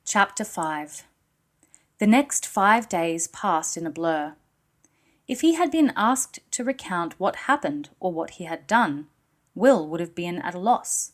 Chapter 5. The next 5 days passed in a blur. If he had been asked to recount what happened or what he had done, Will would have been at a loss.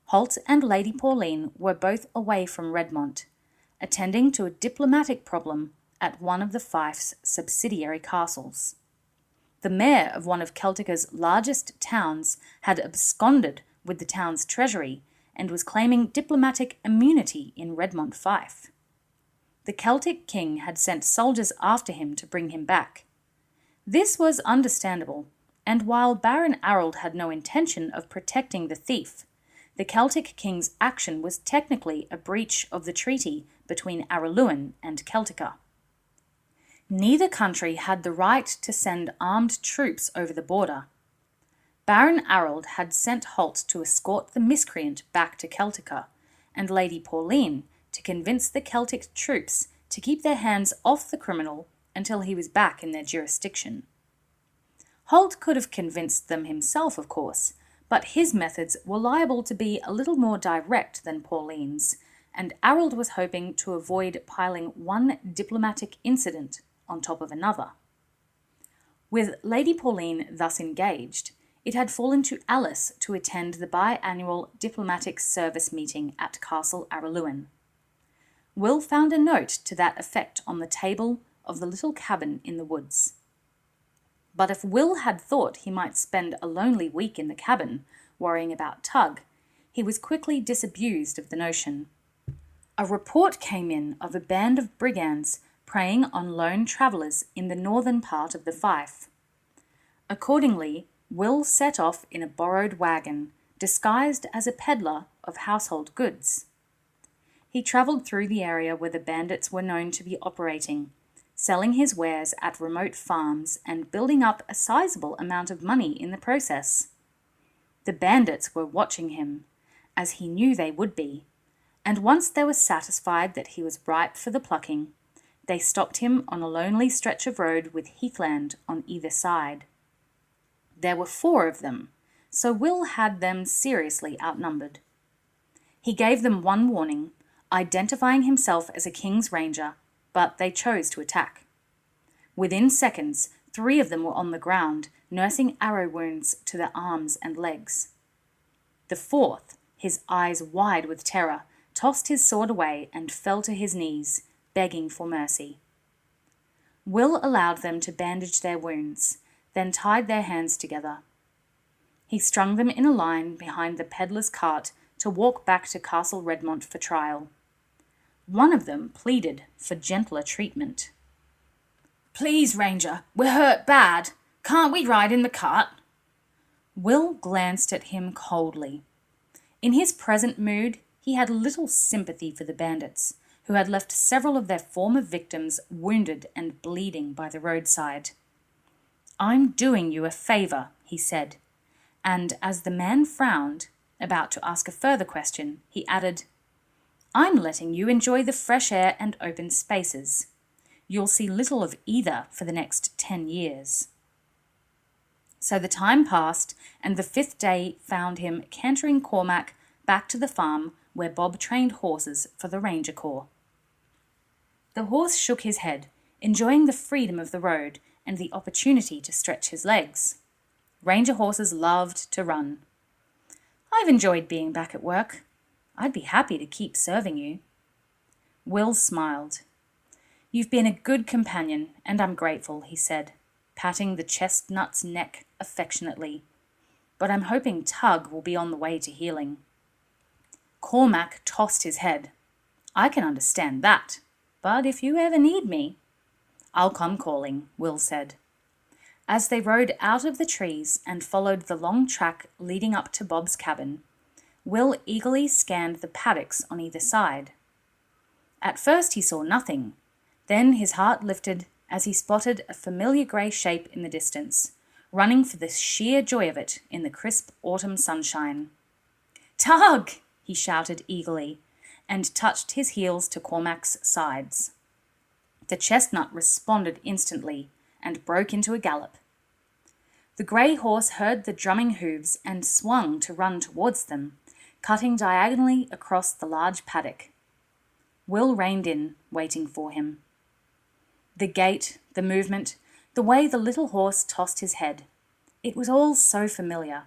Holt and Lady Pauline were both away from Redmont, attending to a diplomatic problem at one of the Fife's subsidiary castles. The mayor of one of Celtica's largest towns had absconded with the town's treasury and was claiming diplomatic immunity in Redmont Fife. The Celtic king had sent soldiers after him to bring him back. This was understandable, and while Baron Arald had no intention of protecting the thief, the Celtic king's action was technically a breach of the treaty between Araluen and Celtica. Neither country had the right to send armed troops over the border. Baron Arald had sent Holt to escort the miscreant back to Celtica, and Lady Pauline to convince the Celtic troops to keep their hands off the criminal until he was back in their jurisdiction. Holt could have convinced them himself, of course, but his methods were liable to be a little more direct than Pauline's, and Arald was hoping to avoid piling one diplomatic incident on top of another. With Lady Pauline thus engaged, it had fallen to Alice to attend the biannual diplomatic service meeting at Castle Araluen. Will found a note to that effect on the table of the little cabin in the woods. But if Will had thought he might spend a lonely week in the cabin, worrying about Tug, he was quickly disabused of the notion. A report came in of a band of brigands preying on lone travellers in the northern part of the Fife. Accordingly, Will set off in a borrowed wagon, disguised as a peddler of household goods. He travelled through the area where the bandits were known to be operating, selling his wares at remote farms and building up a sizable amount of money in the process. The bandits were watching him, as he knew they would be, and once they were satisfied that he was ripe for the plucking, they stopped him on a lonely stretch of road with heathland on either side. There were 4 of them, so Will had them seriously outnumbered. He gave them one warning, identifying himself as a king's ranger, but they chose to attack. Within seconds, 3 of them were on the ground, nursing arrow wounds to their arms and legs. The 4th, his eyes wide with terror, tossed his sword away and fell to his knees, begging for mercy. Will allowed them to bandage their wounds, then tied their hands together. He strung them in a line behind the peddler's cart to walk back to Castle Redmont for trial. One of them pleaded for gentler treatment. "Please, Ranger, we're hurt bad. Can't we ride in the cart?" Will glanced at him coldly. In his present mood, he had little sympathy for the bandits, who had left several of their former victims wounded and bleeding by the roadside. "I'm doing you a favour," he said, and as the man frowned, about to ask a further question, he added, "I'm letting you enjoy the fresh air and open spaces. You'll see little of either for the next 10 years. So the time passed, and the 5th day found him cantering Cormac back to the farm where Bob trained horses for the Ranger Corps. The horse shook his head, enjoying the freedom of the road and the opportunity to stretch his legs. Ranger horses loved to run. "I've enjoyed being back at work. I'd be happy to keep serving you." Will smiled. "You've been a good companion, and I'm grateful," he said, patting the chestnut's neck affectionately. "But I'm hoping Tug will be on the way to healing." Cormac tossed his head. "I can understand that, but if you ever need me—" "I'll come calling," Will said. As they rode out of the trees and followed the long track leading up to Bob's cabin, Will eagerly scanned the paddocks on either side. At first he saw nothing, then his heart lifted as he spotted a familiar grey shape in the distance, running for the sheer joy of it in the crisp autumn sunshine. "Tug!" he shouted eagerly, and touched his heels to Cormac's sides. The chestnut responded instantly and broke into a gallop. The grey horse heard the drumming hooves and swung to run towards them, cutting diagonally across the large paddock. Will reined in, waiting for him. The gait, the movement, the way the little horse tossed his head. It was all so familiar.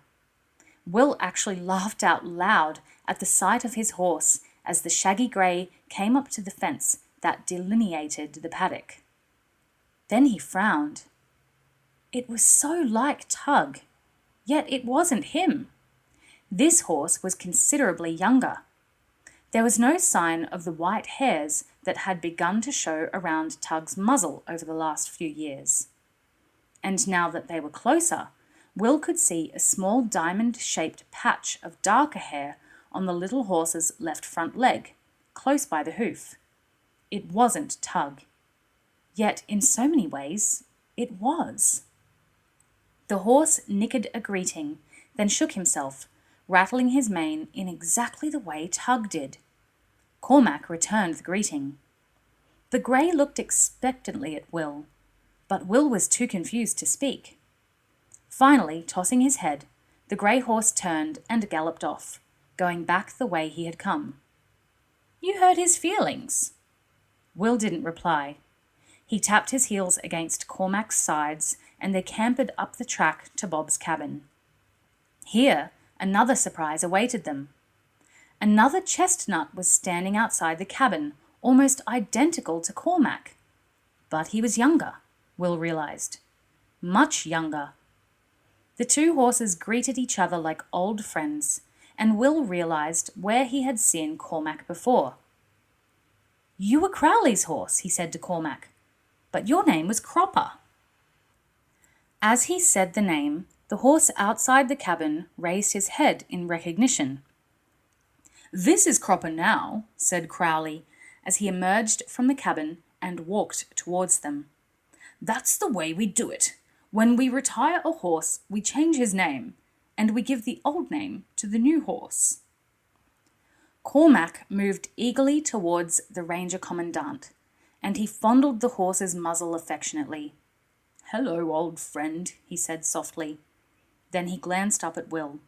Will actually laughed out loud at the sight of his horse as the shaggy grey came up to the fence that delineated the paddock. Then he frowned. It was so like Tug, yet it wasn't him. This horse was considerably younger. There was no sign of the white hairs that had begun to show around Tug's muzzle over the last few years. And now that they were closer, Will could see a small diamond-shaped patch of darker hair on the little horse's left front leg, close by the hoof. It wasn't Tug. Yet, in so many ways, it was. The horse nickered a greeting, then shook himself, rattling his mane in exactly the way Tug did. Cormac returned the greeting. The grey looked expectantly at Will, but Will was too confused to speak. Finally, tossing his head, the grey horse turned and galloped off, going back the way he had come. "You hurt his feelings." Will didn't reply. He tapped his heels against Cormac's sides and they campered up the track to Bob's cabin. Here, another surprise awaited them. Another chestnut was standing outside the cabin, almost identical to Cormac. But he was younger, Will realized. Much younger. The two horses greeted each other like old friends, and Will realized where he had seen Cormac before. "You were Crowley's horse," he said to Cormac, "but your name was Cropper." As he said the name, the horse outside the cabin raised his head in recognition. "This is Cropper now," said Crowley, as he emerged from the cabin and walked towards them. "That's the way we do it. When we retire a horse, we change his name, and we give the old name to the new horse." Cormac moved eagerly towards the Ranger Commandant, and he fondled the horse's muzzle affectionately. "Hello, old friend," he said softly. Then he glanced up at Will.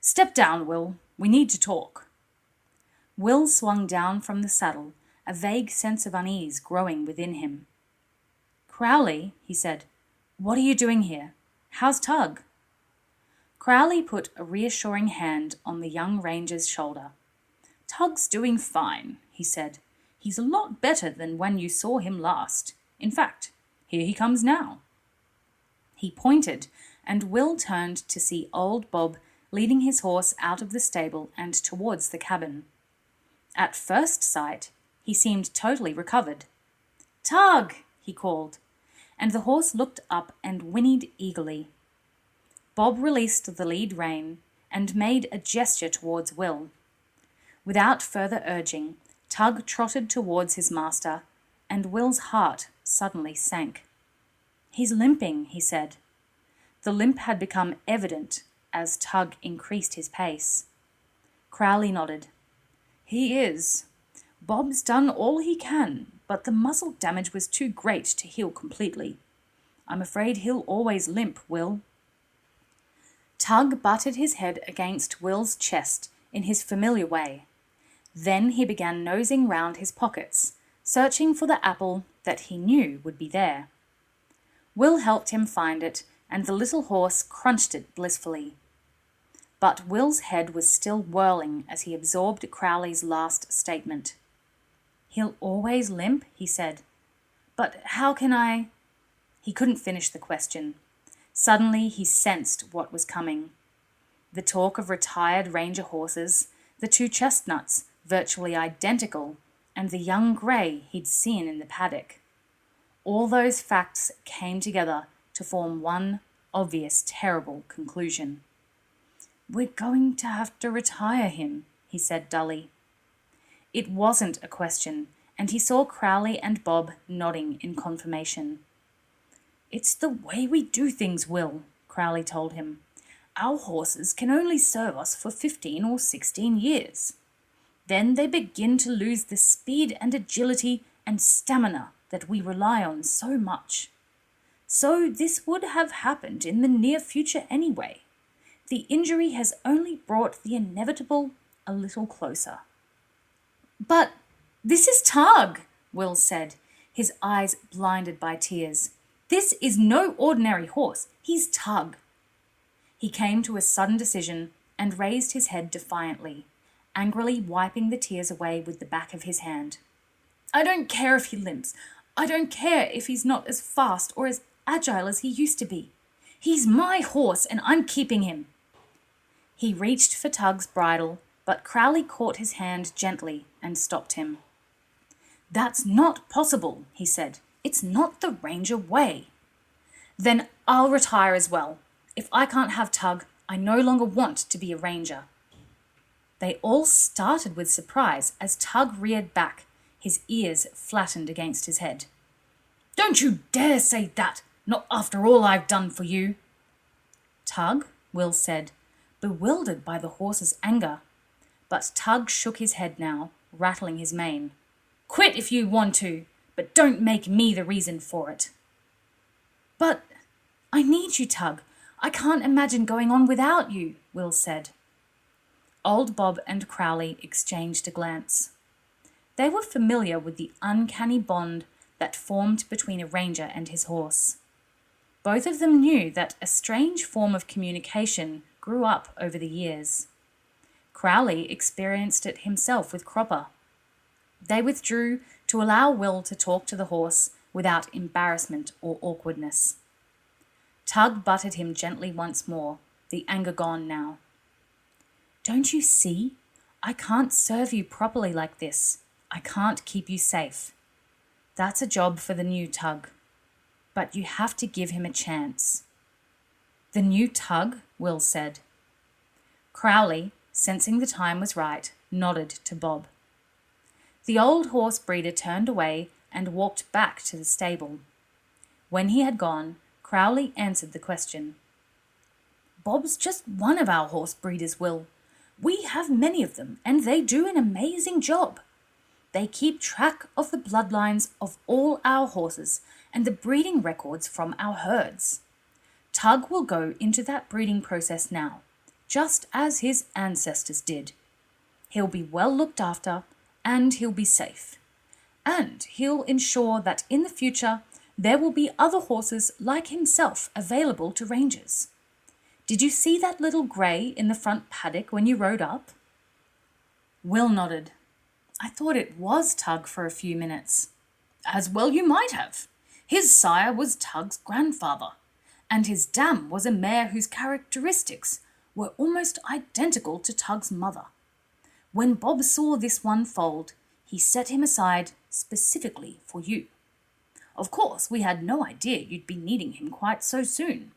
"Step down, Will. We need to talk." Will swung down from the saddle, a vague sense of unease growing within him. "Crowley," he said, "what are you doing here? How's Tug?" Crowley put a reassuring hand on the young ranger's shoulder. "Tug's doing fine," he said. "He's a lot better than when you saw him last. In fact, here he comes now." He pointed, and Will turned to see old Bob leading his horse out of the stable and towards the cabin. At first sight, he seemed totally recovered. "Tug!" he called, and the horse looked up and whinnied eagerly. Bob released the lead rein and made a gesture towards Will. Without further urging, Tug trotted towards his master, and Will's heart suddenly sank. "He's limping," he said. The limp had become evident as Tug increased his pace. Crowley nodded. "He is. Bob's done all he can, but the muscle damage was too great to heal completely. I'm afraid he'll always limp, Will." Tug butted his head against Will's chest in his familiar way. Then he began nosing round his pockets, searching for the apple that he knew would be there. Will helped him find it, and the little horse crunched it blissfully. But Will's head was still whirling as he absorbed Crowley's last statement. "He'll always limp," he said. "But how can I—" He couldn't finish the question. Suddenly he sensed what was coming. The talk of retired ranger horses, the two chestnuts, virtually identical, and the young grey he'd seen in the paddock. All those facts came together to form one obvious, terrible conclusion. "We're going to have to retire him," he said dully. It wasn't a question, and he saw Crowley and Bob nodding in confirmation. "It's the way we do things, Will," Crowley told him. "Our horses can only serve us for 15 or 16 years. Then they begin to lose the speed and agility and stamina that we rely on so much. So this would have happened in the near future anyway. The injury has only brought the inevitable a little closer." "But," "This is Tug," Will said, his eyes blinded by tears. "This is no ordinary horse. He's Tug." He came to a sudden decision and raised his head defiantly, angrily wiping the tears away with the back of his hand. "I don't care if he limps. I don't care if he's not as fast or as agile as he used to be. He's my horse and I'm keeping him." He reached for Tug's bridle, but Crowley caught his hand gently and stopped him. "That's not possible," he said. "It's not the Ranger way." "Then I'll retire as well. If I can't have Tug, I no longer want to be a ranger." They all started with surprise as Tug reared back, his ears flattened against his head. "Don't you dare say that, not after all I've done for you." "Tug," Will said, bewildered by the horse's anger. But Tug shook his head now, rattling his mane. "Quit if you want to, but don't make me the reason for it." "But I need you, Tug. I can't imagine going on without you," Will said. Old Bob and Crowley exchanged a glance. They were familiar with the uncanny bond that formed between a ranger and his horse. Both of them knew that a strange form of communication grew up over the years. Crowley experienced it himself with Cropper. They withdrew to allow Will to talk to the horse without embarrassment or awkwardness. Tug butted him gently once more, the anger gone now. "Don't you see? I can't serve you properly like this. I can't keep you safe. That's a job for the new Tug. But you have to give him a chance." "The new Tug?" Will said. Crowley, sensing the time was right, nodded to Bob. The old horse breeder turned away and walked back to the stable. When he had gone, Crowley answered the question. "Bob's just one of our horse breeders, Will. We have many of them, and they do an amazing job. They keep track of the bloodlines of all our horses and the breeding records from our herds. Tug will go into that breeding process now, just as his ancestors did. He'll be well looked after, and he'll be safe. And he'll ensure that in the future there will be other horses like himself available to rangers. Did you see that little grey in the front paddock when you rode up?" Will nodded. "I thought it was Tug for a few minutes." "As well you might have. His sire was Tug's grandfather, and his dam was a mare whose characteristics were almost identical to Tug's mother. When Bob saw this one foaled, he set him aside specifically for you. Of course, we had no idea you'd be needing him quite so soon.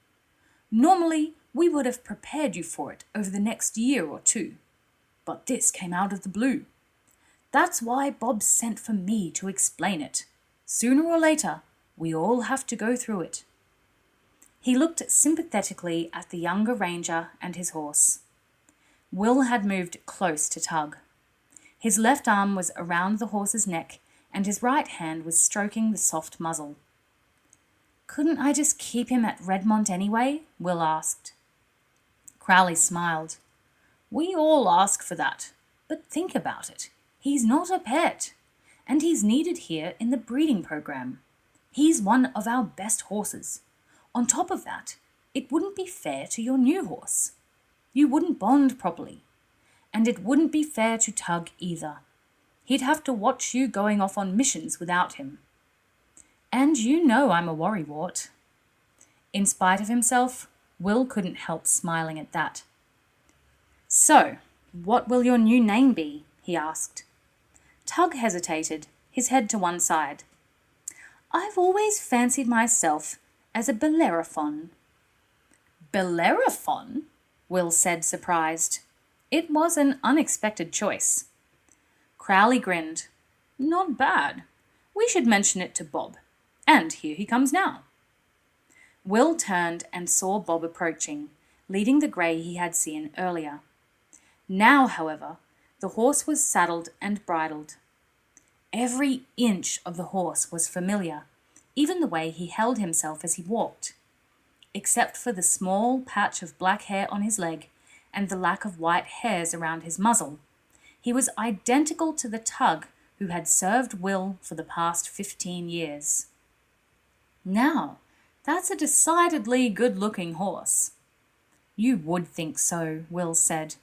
Normally, we would have prepared you for it over the next year or two, but this came out of the blue. That's why Bob sent for me to explain it. Sooner or later, we all have to go through it." He looked sympathetically at the younger ranger and his horse. Will had moved close to Tug. His left arm was around the horse's neck, and his right hand was stroking the soft muzzle. "Couldn't I just keep him at Redmont anyway?" Will asked. Crowley smiled. "We all ask for that, but think about it. He's not a pet, and he's needed here in the breeding program. He's one of our best horses. On top of that, it wouldn't be fair to your new horse. You wouldn't bond properly, and it wouldn't be fair to Tug either. He'd have to watch you going off on missions without him. And you know I'm a worrywart." In spite of himself, Will couldn't help smiling at that. "So, what will your new name be?" he asked. Tug hesitated, his head to one side. "I've always fancied myself as a Bellerophon." "Bellerophon?" Will said, surprised. It was an unexpected choice. Crowley grinned. "Not bad. We should mention it to Bob. And here he comes now." Will turned and saw Bob approaching, leading the grey he had seen earlier. Now, however, the horse was saddled and bridled. Every inch of the horse was familiar, even the way he held himself as he walked. Except for the small patch of black hair on his leg and the lack of white hairs around his muzzle, he was identical to the Tug who had served Will for the past 15 years. Now, that's a decidedly good-looking horse. You would think so, Will said.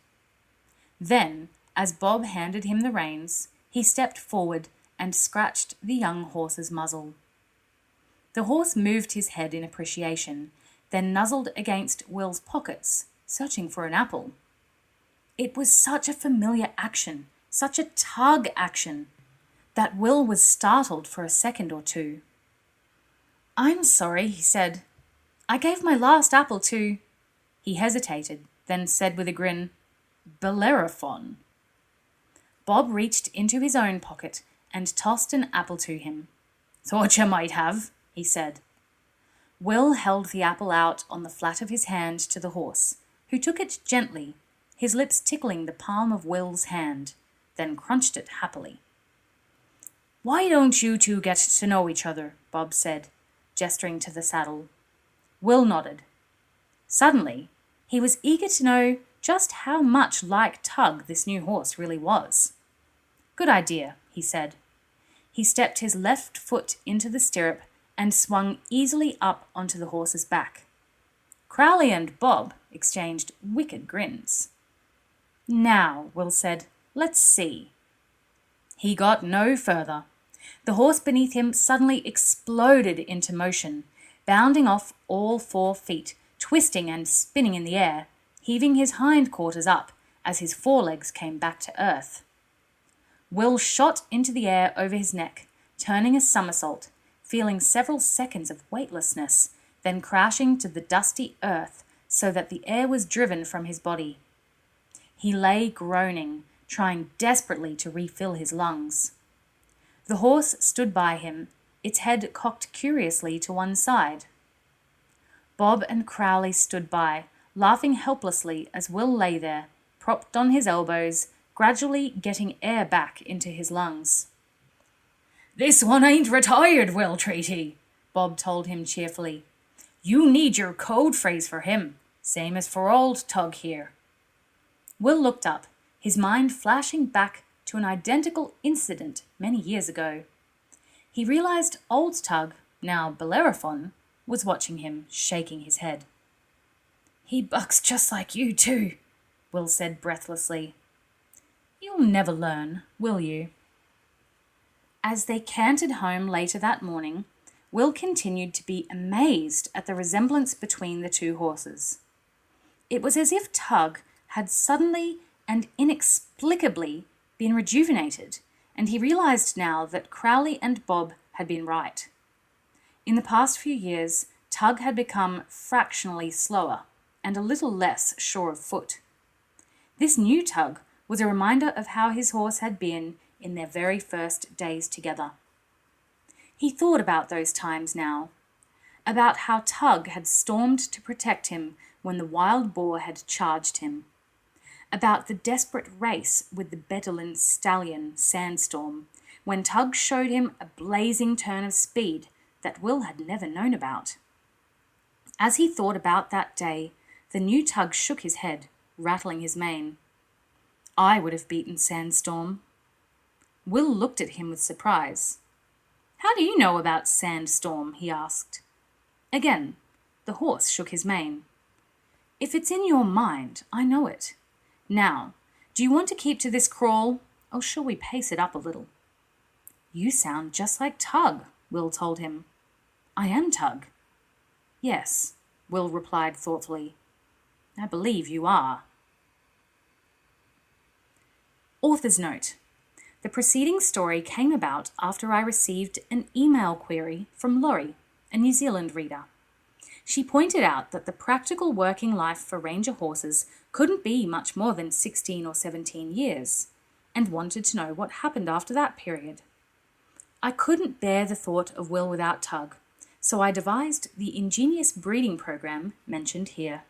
Then, as Bob handed him the reins, he stepped forward and scratched the young horse's muzzle. The horse moved his head in appreciation, then nuzzled against Will's pockets, searching for an apple. It was such a familiar action, such a tug action, that Will was startled for a second or two. "I'm sorry," he said. "I gave my last apple to—" He hesitated, then said with a grin, "Bellerophon." Bob reached into his own pocket and tossed an apple to him. "Thought you might have," he said. Will held the apple out on the flat of his hand to the horse, who took it gently, his lips tickling the palm of Will's hand, then crunched it happily. "Why don't you two get to know each other?" Bob said, gesturing to the saddle. Will nodded. Suddenly, he was eager to know just how much like Tug this new horse really was. "Good idea," he said. He stepped his left foot into the stirrup and swung easily up onto the horse's back. Crowley and Bob exchanged wicked grins. "Now," Will said, "let's see." He got no further. The horse beneath him suddenly exploded into motion, bounding off all 4 feet, twisting and spinning in the air, heaving his hindquarters up as his forelegs came back to earth. Will shot into the air over his neck, turning a somersault, feeling several seconds of weightlessness, then crashing to the dusty earth so that the air was driven from his body. He lay groaning, trying desperately to refill his lungs. The horse stood by him, its head cocked curiously to one side. Bob and Crowley stood by, laughing helplessly as Will lay there, propped on his elbows, gradually getting air back into his lungs. "This one ain't retired, Will Treaty," Bob told him cheerfully. "You need your code phrase for him, same as for old Tug here." Will looked up, his mind flashing back to an identical incident many years ago. He realized old Tug, now Bellerophon, was watching him, shaking his head. "He bucks just like you too," Will said breathlessly. "You'll never learn, will you?" As they cantered home later that morning, Will continued to be amazed at the resemblance between the two horses. It was as if Tug had suddenly and inexplicably been rejuvenated, and he realized now that Crowley and Bob had been right. In the past few years, Tug had become fractionally slower and a little less sure of foot. This new Tug was a reminder of how his horse had been in their very first days together. He thought about those times now, about how Tug had stormed to protect him when the wild boar had charged him, about the desperate race with the Bedouin stallion, Sandstorm, when Tug showed him a blazing turn of speed that Will had never known about. As he thought about that day, the new Tug shook his head, rattling his mane. "I would have beaten Sandstorm." Will looked at him with surprise. "How do you know about Sandstorm?" he asked. Again, the horse shook his mane. "If it's in your mind, I know it. Now, do you want to keep to this crawl, or shall we pace it up a little?" "You sound just like Tug," Will told him. "I am Tug." "Yes," Will replied thoughtfully. "I believe you are." Author's note. The preceding story came about after I received an email query from Laurie, a New Zealand reader. She pointed out that the practical working life for Ranger horses couldn't be much more than 16 or 17 years, and wanted to know what happened after that period. I couldn't bear the thought of Will without Tug, so I devised the ingenious breeding program mentioned here.